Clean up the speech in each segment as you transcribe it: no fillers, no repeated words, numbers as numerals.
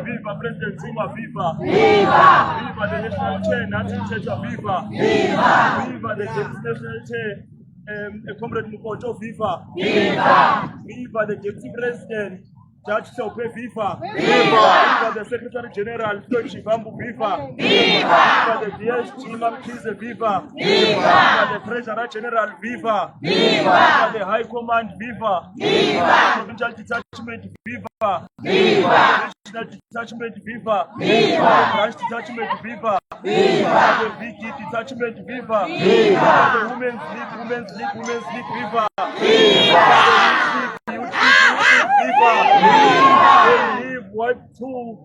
Viva President Zuma, viva! Viva! Viva the National Chair, Nancy Church, viva! Viva! Viva the National Chair, Comrade Mukoto, viva! Viva! Viva the Deputy President, Judge Sope, viva! Viva! Viva the Secretary General, Floyd Shivambu, viva! Viva! Viva the DSG Mamkize, viva! Viva! Viva the Treasurer General, viva! Viva! Viva the High Command, viva! Viva! Provincial Detachment, viva! Viva! National Detachment, viva! Viva! Branch Detachment, viva! Viva! The VG Detachment, viva! Viva! The Women's League, viva! Viva! The Youth League, viva! Viva! Live what two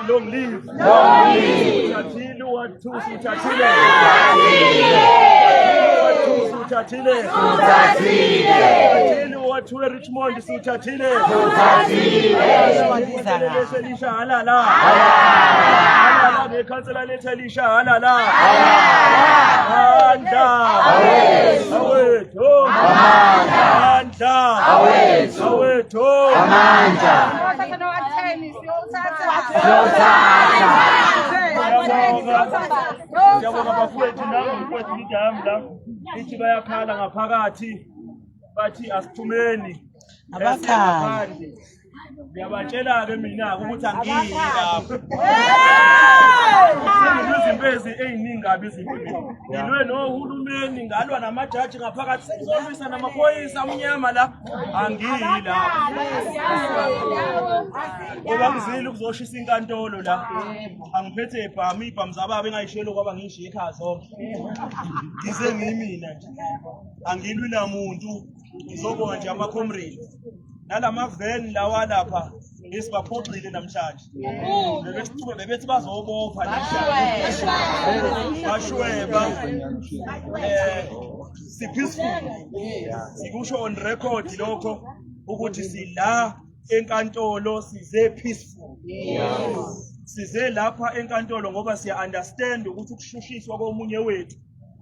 long live! Long live! Sutatile what two Sutatile! Sutatile! Sutatile! What to Richmond Sutatile! Lisha halala! Halala! The councillor letter Lisha halala! Anda! Aweto! Anda! Aweto! Ngiyabonga bafowethu nami mfowethu ngihamba la ithi bayakhala ngaphakathi bathi asithumeni abaphandle ngiyabatshela ke mina ukuthi angiyi lapho izimpezi eziningi kabi izinto ngilwe nohulumeni ngalwa namajaji ngaphakathi sengizolwisa namaphoyisa amnyama la angiyi lapho ngoba ngizile ukuzoshisa inkantolo la angiphethe ibhamu zababe engayishelo kwaba ngishiye ekhaya zonke ngize ngiyimina nje angilwi namuntu ngizobonga nje ama-comrades nalamaveni lawa lapha ngisibaphoxile namhlanje bebethi bazobopha bashweba si-peaceful sikusho on record lokho ukuthi sila enkantolo size peaceful size lapha enkantolo ngoba siya understand ukuthi ukushushiswa komunye wethu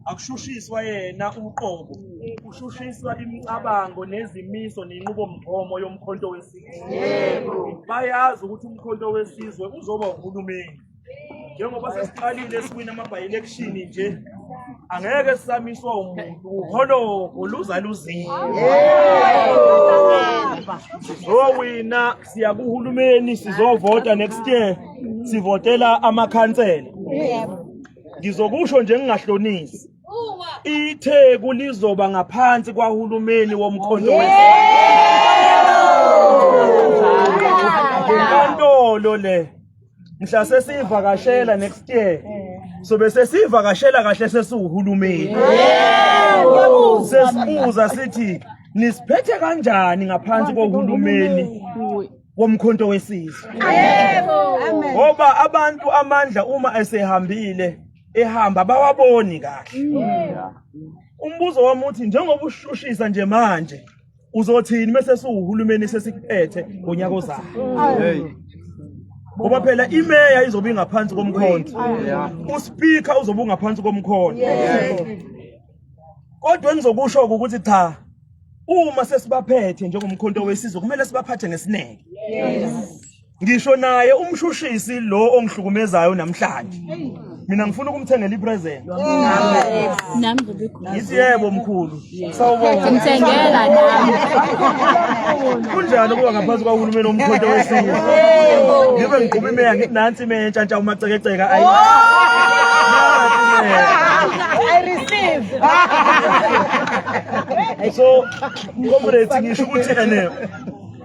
akushushiswa yena uqobo ushushiswa imicabango nezimiso nenqubomgomo yomkhonto wesizwe bayazi ukuthi umkhonto wesizwe uzoba uhulumeni njengoba sesiqalile siwina ama-by-election nje angeke sisamiswa umuntu uholoko luza luzile sizowina siya kuhulumeni sizovota next year sivotela amakhansela ngizokusho nje ngingahlonisi itheku lizoba ngaphansi kwahulumeni womkhonto wesizwe inkantolo le mhla sesivakashela next year sobe sesivakashela kahle sesiwuhulumeni sesibuza sithi nisiphethe kanjani ngaphansi kohulumeni womkhonto wesizwe ngoba abantu amandla uma esehambile ehamba bawaboni kahle umbuzo wami uthi njengoba ushushisa nje manje uzothini mase suhulumeni sesikuphethe ngonyaka ozayo. Ngoba phela imeya izobe ingaphansi komkhonto. Uspeaker uzobe ungaphansi komkhonto. Kodwa engizokusho ukuthi cha, uma sesibaphethe njengomkhonto wesizwe kumele sibaphathe ngesineke. Ngisho naye umshushisi lo ongihlukumezayo namhlanje. Mina ngifuna ukumthengela ipresent. Nami ngizobe Yithi yebo mkhulu. Sawubona. ngithengela nami. Kunjani ukuba ngaphansi kwahulumeni omkhonto wesizwe? Ngibe ngiqhubha imeya ngithi nansi imeya entshantshana umacekeceka ayi. I receive. So comrades ngisho ukuthi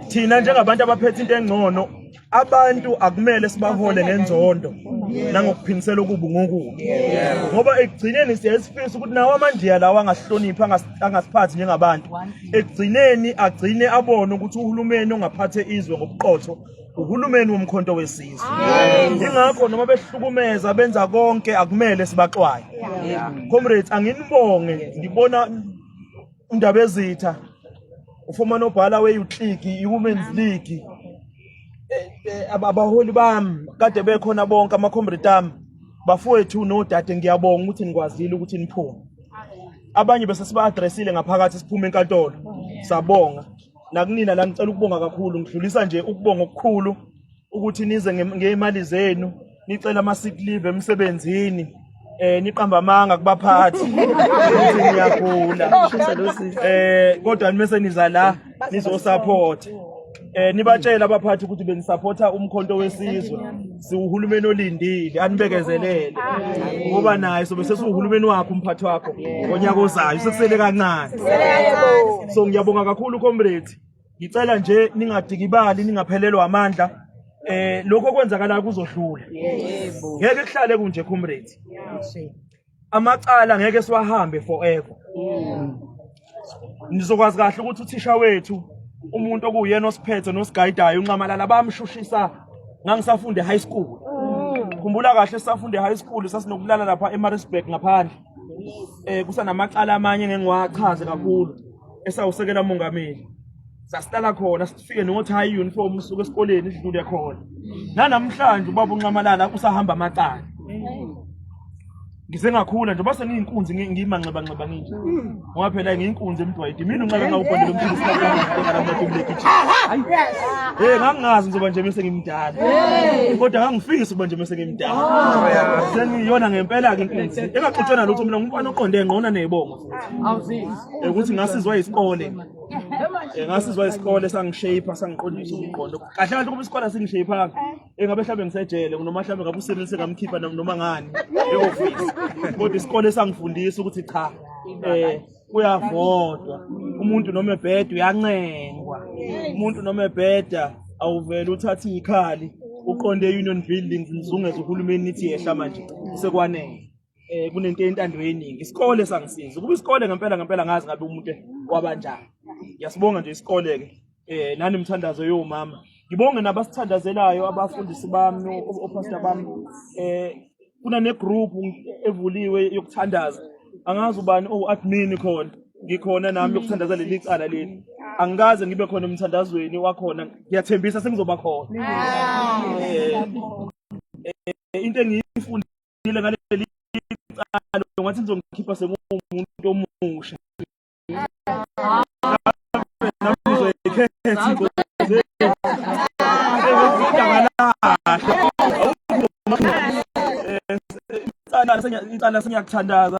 thina njengabantu abaphethe into engcono abantu akumele sibahole ngenzondo nangokuphinisela okubi ngokubi. Ngoba ekugcineni siyasifisa ukuthi nawo amandiya lawa angahlonipha angasiphathi njengabantu. Ekugcineni agcine abone ukuthi uhulumeni ongaphathe izwe ngobuqotho uhulumeni womkhonto wesizwe. Ingakho noma behlukumeza benza konke akumele sibaxwaye. Comrades anginibonge ngibona indaba ezitha ufuma nobhala we-Youth League, i-Women's League. Abaholi bami kade bekhona bonke ama-comrade ami bafowethu nodade ngiyabonga ukuthi nikwazile ukuthi niphume. Abanye bese siba-addressile ngaphakathi siphume enkantolo. Sabonga. Nakunina la ngicela ukubonga kakhulu ngidlulisa nje ukubonga okukhulu ukuthi nize ngeimali zenu nicela ama-sick leave emsebenzini. Niqamba amanga kubaphathi ukuthi niyagula. Kodwa mase niza la nizosupport. Nibatshela abaphathi ukuthi benisupporta umkhonto wesizwe. Siuhulumeni olindile anibekezelele. Ngoba naye sobe sesuhulumeni wakho umphathi wakho ngonyaka ozayo sekusele kancane. So ngiyabonga kakhulu comrade. Ngicela nje ningadikibali ningaphelelwa amandla. Lokho kwenzakala kuzodlula. Ngeke kuhlale kunje comrade. Amacala ngeke siwahambe forever. Nizokwazi kahle ukuthi uthisha wethu umuntu okuyena osiphethe nosigaidayo unqamalala bamshushisa ngangisafunde high school. Khumbula kahle sisafunde high school sasinokulala lapha eMaritzburg ngaphandle. Kusanamacala amanye ngengiwachaze kakhulu esawusekela mongameli. Sasihlala khona sifike nokuthi high uniform usuke esikoleni sidlule khona. Nanamhlanje ubaba unqamalala usahamba amacala. Ngize ngakhula nje base ngiyinkunzi ngiyimanxeba nginje. Ngoba phela ngiyinkunzi emdwayidi mina unqala ngawubonela umphilisi ngangazi ngizoba nje bese ngimdala. Kodwa ngangifisa ukuba nje bese ngimdala. Sengiyona ngempela ke inkunzi. Engaxutshana lutho mina ngumfana oqonde ngqona nebonga futhi. Ukuthi ngasizwa isikole. Ngasizwa isikole sangishape sangiqondisa ukuqonda. Kahle kahle kuba isikole singishape engabe mhlawumbe ngisejele noma mhlawumbe ngabe usebenze ngamkhipha noma ngani e-office. Kodwa isikole sangifundisa ukuthi cha kuyavodwa umuntu noma ebheda uyancengwa. Umuntu noma ebheda awuvela uthathe ikhali uqonde e-union buildings nizungeze uhulumeni nithi yehla manje sekwanele. Kunento entando yeningi isikole sangisiza kuba isikole ngempela ngazi ngabe umuntu wabanjani. Ngiyasibonga nje isikole ke nani umthandazo yomama. Ngibonge nabasithandazelayo abafundisi bami opastor bami. Kuna ne group evuliwe yokuthandaza. Angazi ubani admin khona. Ngikhona nami yokuthandaza leli cala leli. Angikaze ngibe khona emthandazweni wakhona. Ngiyathembisa sengizoba khona. Into engiyifundile ngaleli cala ngathi ngizokhipha sengumuntu omusha. Insana sengiyakuthandaza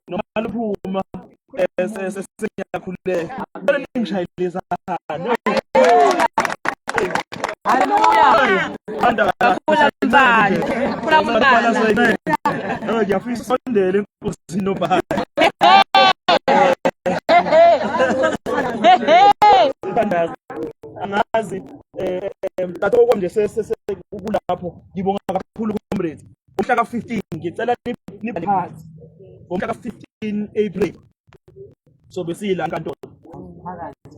noma luphuma sengiyakhuleka bese ngishayelisa haleluya ngiyafisa sondele enkosini nobani angazi mtatho okwanje kulapho ngibonga kakhulu comrades. Ngomhla ka-15 ngicela nibe phansi. Ngomhla ka-15 April sobe sila enkantolo.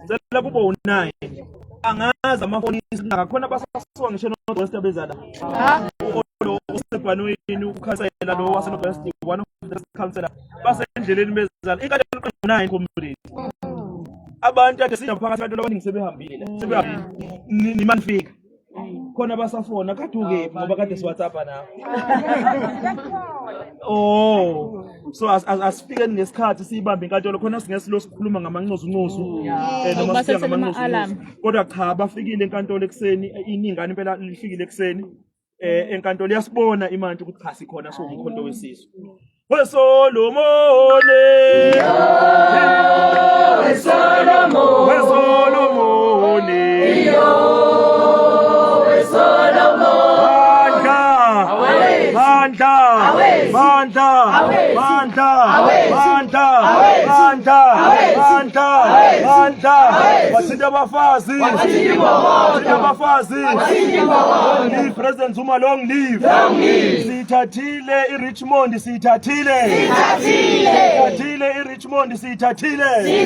Ngicela kube u9. Angazi amafoni kungakhona basasuka ngisho noDwest bezala. Lo usebhanoyini ukhansela lo waseNorthwest one of the councillor basendleleni bezala. Inkantolo u9 comrades. abantu ade singaphakathi abantu abaningi sebehambile la. Sebehambile. Nimanifika. Khona basafona kade ukephi ngoba kade siWhatsApp nawe. Oh. So asifike ngesikhathi siyibambe inkantolo khona singesilo sikhuluma ngamancozu noma sifika ngamancozu. Kodwa cha bafikile enkantolo ekseni iningane impela lifikile ekseni. Enkantolo yasibona imanje ukuthi cha sikhona soumkhonto wesizwe. Wesolomone Wathinte abafazi President Zuma long live sithathile iRichmond sithathile iRichmond sithathile